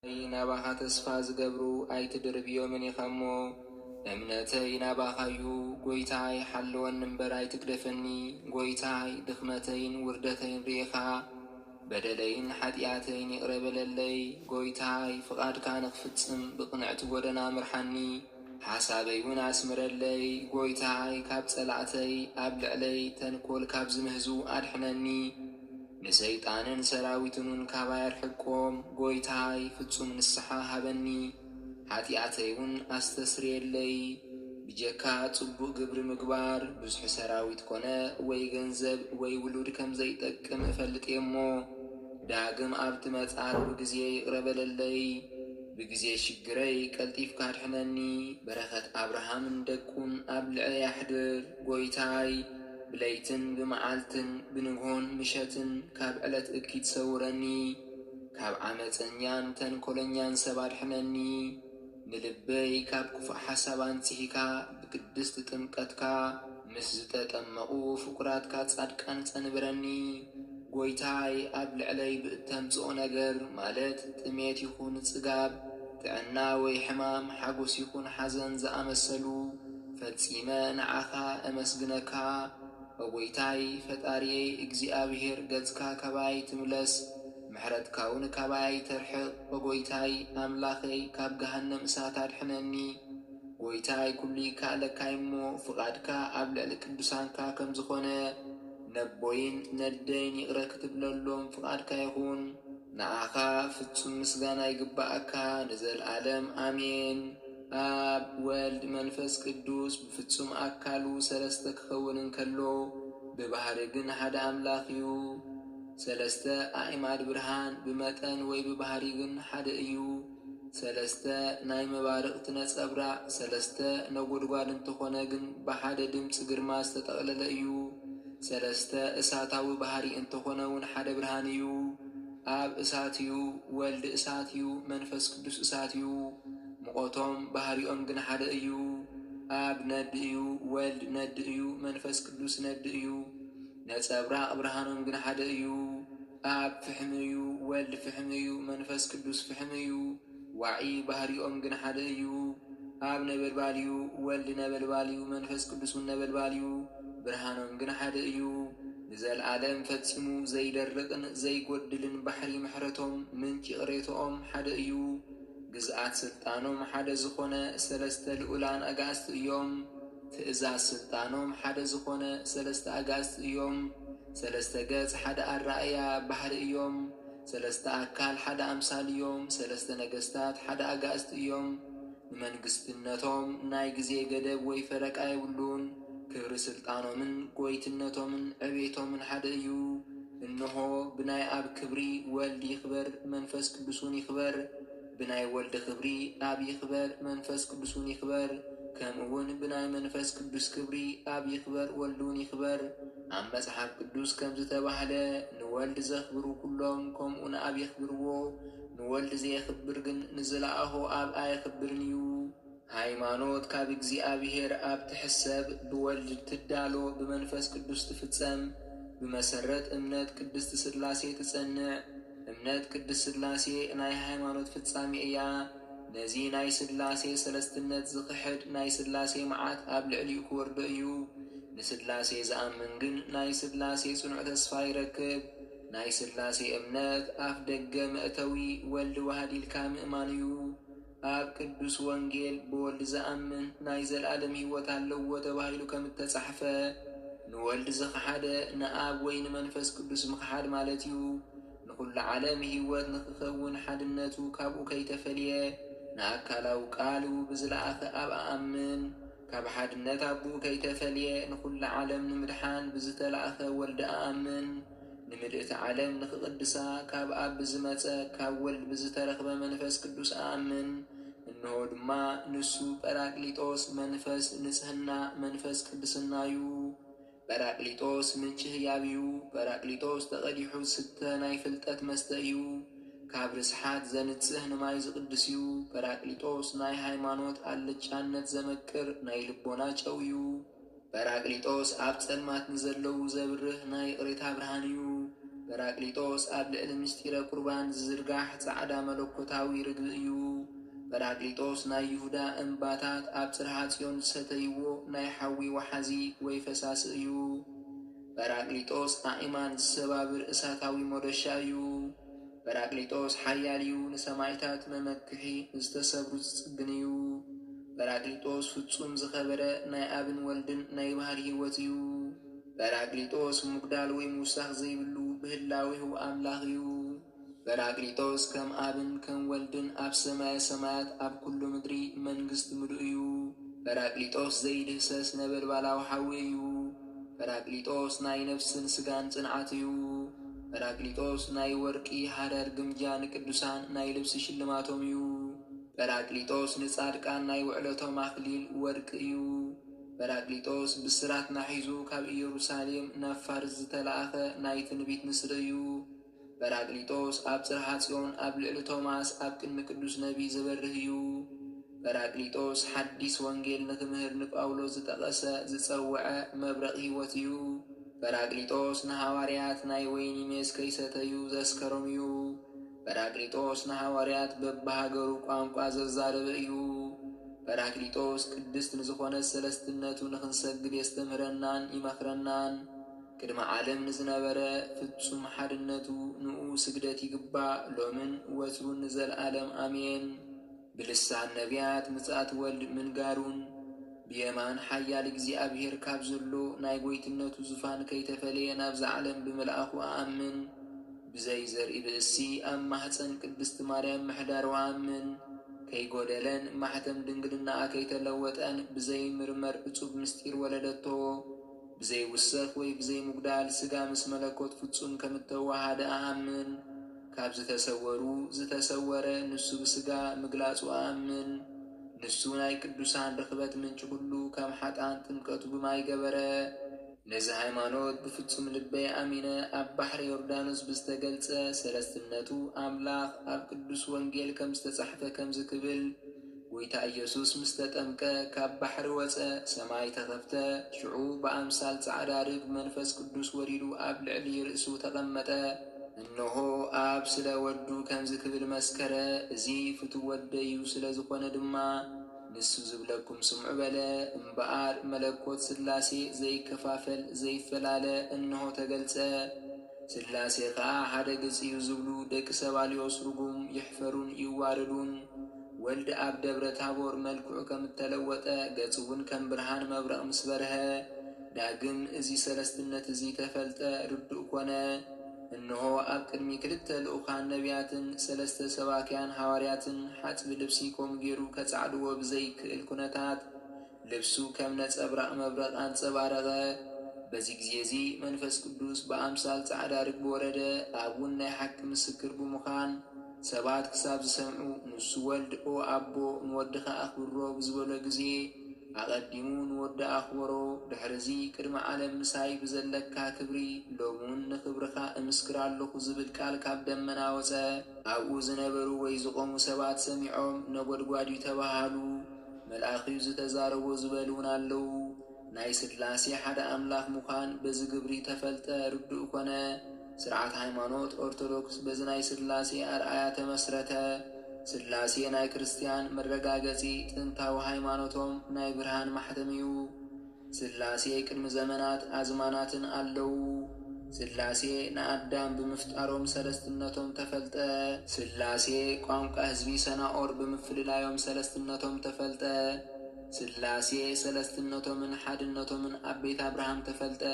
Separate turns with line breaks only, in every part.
ናባኻ ተስፋ ዝገብሩ ኣይትድርብዮምን ኢኸሞ እምነተይ ናባኻዩ ጐይታይ ሓለወን እምበር ኣይትግደፈኒ ጐይታይ ድኽመተይን ውርደተይን ርኢኻ በደለይን ሓጢኣተይን ይቕረ በለለይ ጐይታይ ፍቓድካ ንኽፍጽም ብቕንዕቲ ጐደና ምርሓኒ ሓሳበይ እውን ኣስምረለይ ጐይታይ ካብ ጸላእተይ ኣብ ልዕለይ ተንኰል ካብ ዝምህዙ ኣድሕነኒ ንሰይጣንን ሰራዊትኑን ካባይ ኣርሕቆም ጐይታይ ፍጹም ንስሓ ሃበኒ ሓጢኣተይ እውን ኣስተስርየለይ ብጀካ ጽቡቕ ግብሪ ምግባር ብዙሕ ሰራዊት ኮነ ወይ ገንዘብ ወይ ውሉድ ከም ዘይጠቅም እፈልጥ እሞ ዳግም ኣብቲ መጻር ብጊዜ ይቕረ በለለይ ብጊዜ ሽግረይ ቀልጢፍካ ኣድሕነኒ በረኸት ኣብርሃምን ደቁን ኣብ ልዕለ ያሕድር ጐይታይ ብለይትን ብመዓልትን ብንግሆን ምሸትን ካብ ዕለት እኪት ሰውረኒ ካብ ዓመፀኛን ተንኰለኛን ሰብ ኣድሕነኒ ንልበይ ካብ ክፉእ ሓሳብ አንጽሂካ ብቅድስቲ ጥምቀትካ ምስ ዝተጠመቑ ፍቁራትካ ጻድቃን ጸንብረኒ ጐይታይ ኣብ ልዕለይ ብእተምጽኦ ነገር ማለት ጥሜት ይኹን ጽጋብ ጥዕና ወይ ሕማም ሓጐስ ይኹን ሓዘን ዝኣመሰሉ ፈጺመ ንዓኻ እመስግነካ ጐይታይ ፈጣሪየይ እግዚኣብሔር ገጽካ ካባይ ትምለስ ምሕረትካ እውን ካባይ ተርሕቕ ጐይታይ ኣምላኸይ ካብ ገሃነም እሳት ኣድሕነኒ ጐይታይ ኵሉ ይከኣለካ እሞ ፍቓድካ ኣብ ልዕሊ ቅዱሳንካ ከም ዝኾነ ነቦይን ነደይን ይቕረ ክትብለሎም ፍቓድካ ይኹን ንዓኻ ፍጹም ምስጋና ይግባአካ ንዘለዓለም ኣሜን። ኣብ ወልድ መንፈስ ቅዱስ ብፍጹም ኣካሉ ሰለስተ ክኸውን እንከሎ ብባህሪ ግን ሓደ ኣምላኽ እዩ። ሰለስተ ኣእማድ ብርሃን ብመጠን ወይ ብባህሪ ግን ሓደ እዩ። ሰለስተ ናይ መባርቕቲ ነጸብራቕ ሰለስተ ነጐድጓድ እንተኾነ ግን ብሓደ ድምፂ ግርማ ዝተጠቕለለ እዩ። ሰለስተ እሳታዊ ባህሪ እንተኾነ እውን ሓደ ብርሃን እዩ። ኣብ እሳት እዩ፣ ወልዲ እሳት እዩ፣ መንፈስ ቅዱስ እሳት እዩ። ሙቐቶም ባህሪኦም ግን ሓደ እዩ። ኣብ ነዲ እዩ፣ ወልድ ነዲ እዩ፣ መንፈስ ቅዱስ ነዲ እዩ። ነጸብራቕ ብርሃኖም ግን ሓደ እዩ። ኣብ ፍሕሚ እዩ፣ ወልድ ፍሕሚ እዩ፣ መንፈስ ቅዱስ ፍሕሚ እዩ። ዋዒ ባህሪኦም ግን ሓደ እዩ። ኣብ ነበልባል እዩ፣ ወልድ ነበልባል እዩ፣ መንፈስ ቅዱስ ነበልባል እዩ። ብርሃኖም ግን ሓደ እዩ። ንዘለዓለም ፈጺሙ ዘይደርቕን ዘይጐድልን ባሕሪ ምሕረቶም ምንጪ ቅሬቶኦም ሓደ እዩ። ግዝኣት ስልጣኖም ሓደ ዝኾነ ሰለስተ ልዑላን ኣጋእዝቲ እዮም። ትእዛዝ ስልጣኖም ሓደ ዝኾነ ሰለስተ ኣጋእዝቲ እዮም። ሰለስተ ገጽ ሓደ ኣራእያ ባሕሪ እዮም። ሰለስተ ኣካል ሓደ ኣምሳል እዮም። ሰለስተ ነገሥታት ሓደ ኣጋእዝቲ እዮም። ንመንግሥትነቶም ናይ ጊዜ ገደብ ወይ ፈረቃ የብሉን። ክብሪ ስልጣኖምን ጐይትነቶምን ዕቤቶምን ሓደ እዩ። እንሆ ብናይ ኣብ ክብሪ ወልድ ይኽበር መንፈስ ቅዱሱን ይኽበር፣ ብናይ ወልድ ክብሪ ኣብ ይኽበር መንፈስ ቅዱሱን ይኽበር፣ ከምኡውን ብናይ መንፈስ ቅዱስ ክብሪ ኣብ ይኽበር ወልዱን ይኽበር። ኣብ መጽሓፍ ቅዱስ ከም ዝተባህለ ንወልድ ዘኽብሩ ኩሎም ከምኡ ንኣብ የኽብርዎ፣ ንወልድ ዘየኽብር ግን ንዝለኣኾ ኣብ ኣየኽብርን እዩ። ሃይማኖት ካብ እግዚኣብሔር ኣብ ትሕሰብ ብወልድ ትዳሎ ብመንፈስ ቅዱስ ትፍጸም። ብመሰረት እምነት ቅድስቲ ሥላሴ ትጸንዕ። እምነት ቅድስት ሥላሴ ናይ ሃይማኖት ፍጻሜ እያ። ነዚ ናይ ሥላሴ ሰለስትነት ዝኽሕድ ናይ ሥላሴ መዓት ኣብ ልዕሊኡ ክወርዶ እዩ። ንሥላሴ ዝኣምን ግን ናይ ሥላሴ ጽኑዕ ተስፋ ይረክብ። ናይ ሥላሴ እምነት ኣፍ ደገ መእተዊ ወልዲ ዋህዲልካ ምእማን እዩ። ኣብ ቅዱስ ወንጌል ብወልዲ ዝኣምን ናይ ዘለዓለም ሕይወት ኣለዎ ተባሂሉ ከም እተጻሕፈ ንወልዲ ዝኸሓደ ንኣብ ወይ ንመንፈስ ቅዱስ ምኽሓድ ማለት እዩ። ንኹሉ ዓለም ሕይወት ንኽኸውን ሓድነቱ ካብኡ ከይተፈልየ ንኣካላዊ ቃሉ ብዝለኣኸ ኣብ ኣኣምን። ካብ ሓድነት ኣቦኡ ከይተፈልየ ንኹሉ ዓለም ንምድሓን ብዝተለኣኸ ወልዲ ኣኣምን። ንምልእቲ ዓለም ንኽቕድሳ ካብ ኣብ ብዝመጸ ካብ ወልድ ብዝተረኽበ መንፈስ ቅዱስ ኣኣምን። እንሆ ድማ ንሱ ጰራቅሊጦስ መንፈስ ንጽሕና መንፈስ ቅድስና እዩ። ጰራቅሊጦስ ምንጪ ህያብ እዩ። ጰራቅሊጦስ ተቐዲሑ ዝስተ ናይ ፍልጠት መስተ እዩ። ካብ ርስሓት ዘንጽህ ንማይ ዝቕድስ እዩ። ጰራቅሊጦስ ናይ ሃይማኖት ኣልጫነት ዘመቅር ናይ ልቦና ጨው እዩ። ጰራቅሊጦስ ኣብ ጸልማት ንዘለዉ ዘብርህ ናይ ቅሬታ ብርሃን እዩ። በራቅሊጦስ ኣብ ልዕሊ ምስጢረ ቁርባን ዝዝርጋሕ ጻዕዳ መለኮታዊ ርግቢ እዩ። በራቅሊጦስ ናይ ይሁዳ እምባታት ኣብ ጽርሐ ጽዮን ዝሰተይዎ ናይ ሓዊ ወሓዚ ወይ ፈሳሲ እዩ። በራቅሊጦስ ኣኢማን ዝሰባብር እሳታዊ ሞደሻ እዩ። በራቅሊጦስ ሓያል እዩ፣ ንሰማዕታት መመክሒ ዝተሰብሩ ዝጽግን እዩ። በራቅሊጦስ ፍጹም ዝኸበረ ናይ ኣብን ወልድን ናይ ባህሪ ሕይወት እዩ። በራቅሊጦስ ምጉዳል ወይ ምውሳኽ ዘይብሉ ብህላዊሁ ኣምላኽ እዩ። በራቅሊጦስ ከም ኣብን ከም ወልድን ኣብ ሰማየ ሰማያት ኣብ ኩሉ ምድሪ መንግስቲ ምሉእ እዩ። በራቅሊጦስ ዘይድህሰስ ነበልባላዊ ሓዊ እዩ። በራቅሊጦስ ናይ ነፍስን ስጋን ጽንዓት እዩ። በራቅሊጦስ ናይ ወርቂ ሃረር ግምጃ ንቅዱሳን ናይ ልብሲ ሽልማቶም እዩ። በራቅሊጦስ ንጻድቃን ናይ ውዕለቶም ኣኽሊል ወርቂ እዩ። በራቅሊጦስ ብስራት ናሒዙ ካብ ኢየሩሳሌም ናብ ፋርስ ዝተላኣኸ ናይ ትንቢት ንስሪ እዩ። በራቅሊጦስ ኣብ ጽርሐ ጽዮን ኣብ ልዕሊ ቶማስ ኣብ ቅድሚ ቅዱስ ነቢይ ዝበርህ እዩ። በራቅሊጦስ ሓዲስ ወንጌል ንክምህር ንጳውሎስ ዝጠቐሰ ዝጸውዐ መብረቕ ሕይወት እዩ። በራቅሊጦስ ንሃዋርያት ናይ ወይኒ ሜስ ከይሰተዩ ዘስከሮም እዩ። በራቅሊጦስ ንሃዋርያት በብሃገሩ ቋንቋ ዘዛረበ እዩ። በራቅሊጦስ ቅድስት ንዝኾነት ሰለስትነቱ ንኽንሰግድ የስተምህረናን ይመኽረናን። ቅድመ ዓለም ንዝነበረ ፍጹም ሓድነቱ ንኡ ስግደት ይግባእ ሎምን ወትሩን ንዘለዓለም ኣሜን። ብልሳን ነቢያት ምጽኣት ወልድ ምንጋሩን ብየማን ሓያል እግዚኣብሔር ካብ ዘሎ ናይ ጐይትነቱ ዙፋን ከይተፈለየ ናብዚ ዓለም ብምልኣኹ ኣኣምን። ብዘይ ዘርኢ ብእሲ ኣብ ማሕፀን ቅድስቲ ማርያም ምሕዳሩ ኣኣምን። ከይጐደለን ማሕተም ድንግልናኣ ከይተለወጠን ብዘይ ምርመር እጹብ ምስጢር ወለደቶ። ብዘይ ውሰኽ ወይ ብዘይ ምጉዳል ሥጋ ምስ መለኮት ፍጹም ከም እተዋሃደ ኣኣምን። ካብ ዝተሰወሩ ዝተሰወረ ንሱ ብሥጋ ምግላጹ ኣኣምን። ንሱ ናይ ቅዱሳን ርኽበት ምንጭ ኩሉ ከም ሓጣን ጥምቀቱ ብማይ ገበረ። ነዚ ሃይማኖት ብፍጹም ልበይ ኣሚነ ኣብ ባሕሪ ዮርዳኖስ ብዝተገልጸ ሰለስትነቱ ኣምላኽ ኣብ ቅዱስ ወንጌል ከም ዝተጻሕፈ ከም ዝክብል ጐይታ ኢየሱስ ምስ ተጠምቀ ካብ ባሕሪ ወፀ፣ ሰማይ ተኸፍተ፣ ሽዑ ብኣምሳል ጻዕዳ ርግብ መንፈስ ቅዱስ ወሪዱ ኣብ ልዕሊ ርእሱ ተቐመጠ። እነሆ ኣብ ስለ ወዱ ከም ዝክብል መስከረ። እዚ ፍቱው ወደይ እዩ ስለ ዝኾነ ድማ ንሱ ዝብለኩም ስምዑ በለ። እምበኣር መለኮት ሥላሴ ዘይከፋፈል ዘይፈላለ እንሆ ተገልጸ። ሥላሴ ከዓ ሓደ ገጽ እዩ ዝብሉ ደቂ ሰባልዮስ ርጉም ይሕፈሩን ይዋርዱን። ወልድ ኣብ ደብረ ታቦር መልክዑ ከም እተለወጠ ገጽ እውን ከም ብርሃን መብረቕ ምስ በርሀ ዳግም እዚ ሰለስትነት እዚ ተፈልጠ ርዱእ ኮነ። እንሆ ኣብ ቅድሚ ክልተ ልኡኻን ነቢያትን ሰለስተ ሰባክያን ሃዋርያትን ሓጽቢ ልብሲ ከምኡ ገይሩ ከጻዕድዎ ብዘይክእል ኩነታት ልብሱ ከም ነጸብራቕ መብረቕ አንጸባረቐ። በዚ ግዜ እዚ መንፈስ ቅዱስ ብኣምሳል ጻዕዳ ርግቢ ወረደ። ኣብውን ናይ ሓቂ ምስክር ብምዃን ሰባት ክሳብ ዝሰምዑ ንሱ ወልድ ኦ ኣቦ ንወድኻ ኣኽብሮ ብዝበሎ ጊዜ ኣቐዲሙ ንወዲ ኣኽበሮ። ድሕርዚ ቅድሚ ዓለም ምሳይ ብዘለካ ክብሪ ሎሙን ንኽብርኻ እምስክር ኣለኹ ዝብል ቃል ካብ ደመና ወፀ። ኣብኡ ዝነበሩ ወይ ዝቖሙ ሰባት ሰሚዖም ነጐድጓድ ተባሃሉ። መልኣኺዩ ዝተዛረቦ ዝበል እውን ኣለዉ። ናይ ሥላሴ ሓደ ኣምላኽ ምዃን በዚ ግብሪ ተፈልጠ ርዱእ ኮነ። ስርዓት ሃይማኖት ኦርቶዶክስ በዚ ናይ ሥላሴ ኣርኣያ ተመስረተ። ሥላሴ ናይ ክርስቲያን መረጋገጺ ጥንታዊ ሃይማኖቶም ናይ ብርሃን ማሕተም እዩ። ሥላሴ ቅድሚ ዘመናት ኣዝማናትን ኣለዉ። ሥላሴ ንኣዳም ብምፍጣሮም ሰለስትነቶም ተፈልጠ። ሥላሴ ቋንቋ ህዝቢ ሰናኦር ብምፍልላዮም ሰለስትነቶም ተፈልጠ። ሥላሴ ሰለስትነቶምን ሓድነቶምን ኣብ ቤት አብርሃም ተፈልጠ።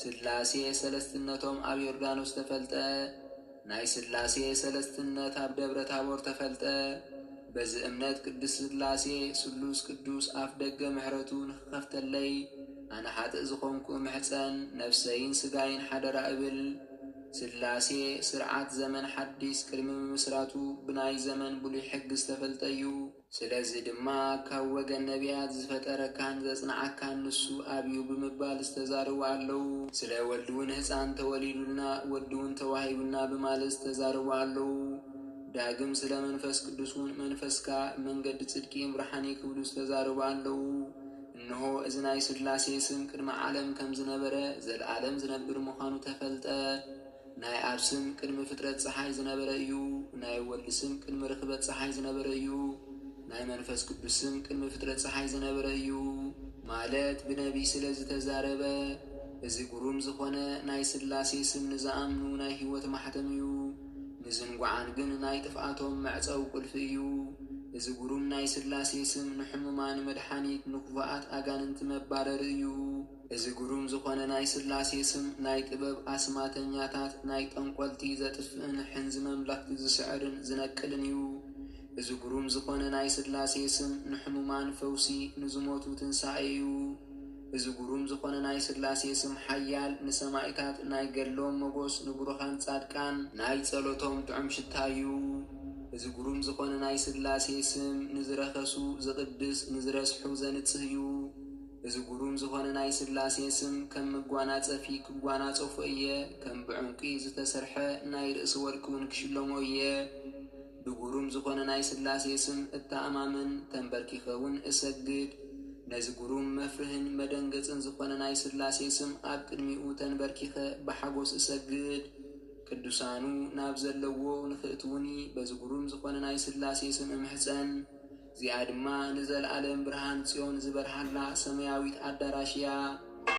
ሥላሴ ሰለስትነቶም ኣብ ዮርዳኖስ ተፈልጠ። ናይ ሥላሴ ሰለስትነት ኣብ ደብረ ታቦር ተፈልጠ። በዚ እምነት ቅዱስ ሥላሴ ስሉስ ቅዱስ ኣፍ ደገ ምሕረቱ ንኽኸፍተለይ ኣነ ሓጥእ ዝኾንኩ ምሕፀን ነፍሰይን ስጋይን ሓደራ እብል። ሥላሴ ስርዓት ዘመን ሓዲስ ቅድሚ ምምስራቱ ብናይ ዘመን ብሉይ ሕጊ ዝተፈልጠ እዩ። ስለዚ ድማ ካብ ወገን ነቢያት ዝፈጠረካን ዘጽንዓካን ንሱ ኣብዩ ብምባል ዝተዛረቡ ኣለዉ። ስለ ወልድ እውን ሕፃን ተወሊዱልና ወዲ እውን ተዋሂቡና በማለት ዝተዛረቡ ኣለዉ። ዳግም ስለ መንፈስ ቅዱስ እውን መንፈስካ መንገዲ ጽድቂ ብርሃኒ ክብሉ ዝተዛረቡ ኣለዉ። እንሆ እዚ ናይ ሥላሴ ስም ቅድሚ ዓለም ከም ዝነበረ ዘለዓለም ዝነብር ምዃኑ ተፈልጠ። ናይ ኣብ ስም ቅድሚ ፍጥረት ፀሓይ ዝነበረ እዩ። ናይ ወልድ ስም ቅድሚ ርክበት ፀሓይ ዝነበረ እዩ። ናይ መንፈስ ቅዱስ ስም ቅድሚ ፍጥረት ፀሓይ ዝነበረ እዩ ማለት ብነቢይ ስለ ዝተዛረበ እዚ ግሩም ዝኾነ ናይ ስላሴ ስም ንዝኣምኑ ናይ ህይወት ማሕተም እዩ። ንዝንጓዓን ግን ናይ ጥፍኣቶም መዕፀዊ ቁልፊ እዩ። እዚ ግሩም ናይ ስላሴ ስም ንሕሙማን መድሓኒት ንክፉኣት ኣጋንንቲ መባረሪ እዩ። እዚ ግሩም ዝኾነ ናይ ስላሴ ስም ናይ ጥበብ ኣስማተኛታት ናይ ጠንቆልቲ ዘጥፍእን ሕንዚ መምለኽቲ ዝስዕርን ዝነቅልን እዩ። እዚ ግሩም ዝኾነ ናይ ስላሴ ስም ንሕሙማን ፈውሲ ንዝሞቱ ትንሣኤ እዩ። እዚ ግሩም ዝኾነ ናይ ስላሴ ስም ሓያል ንሰማዕታት ናይ ገድሎም መጎስ ንቡሩኻን ጻድቃን ናይ ጸሎቶም ጥዑም ሽታ እዩ። እዚ ግሩም ዝኾነ ናይ ስላሴ ስም ንዝረኸሱ ዝቕድስ ንዝረስሑ ዘንጽህ እዩ። እዚ ግሩም ዝኾነ ናይ ስላሴ ስም ከም መጓናጸፊ ክጓናጸፎ እየ። ከም ብዕንቂ ዝተሰርሐ ናይ ርእሲ ወርቂ እውን ክሽለሞ እየ። ብግሩም ዝኾነ ናይ ስላሴ ስም እተኣማምን ተንበርኪኸ እውን እሰግድ። ነዚ ግሩም መፍርህን መደንገጽን ዝኾነ ናይ ስላሴ ስም ኣብ ቅድሚኡ ተንበርኪኸ ብሓጎስ እሰግድ። ቅዱሳኑ ናብ ዘለዎ ንኽእትውኒ በዚ ግሩም ዝኾነ ናይ ስላሴ ስም እምሕፀን። እዚኣ ድማ ንዘለዓለም ብርሃን ጽዮን ዝበርሃላ ሰማያዊት ኣዳራሽ እያ።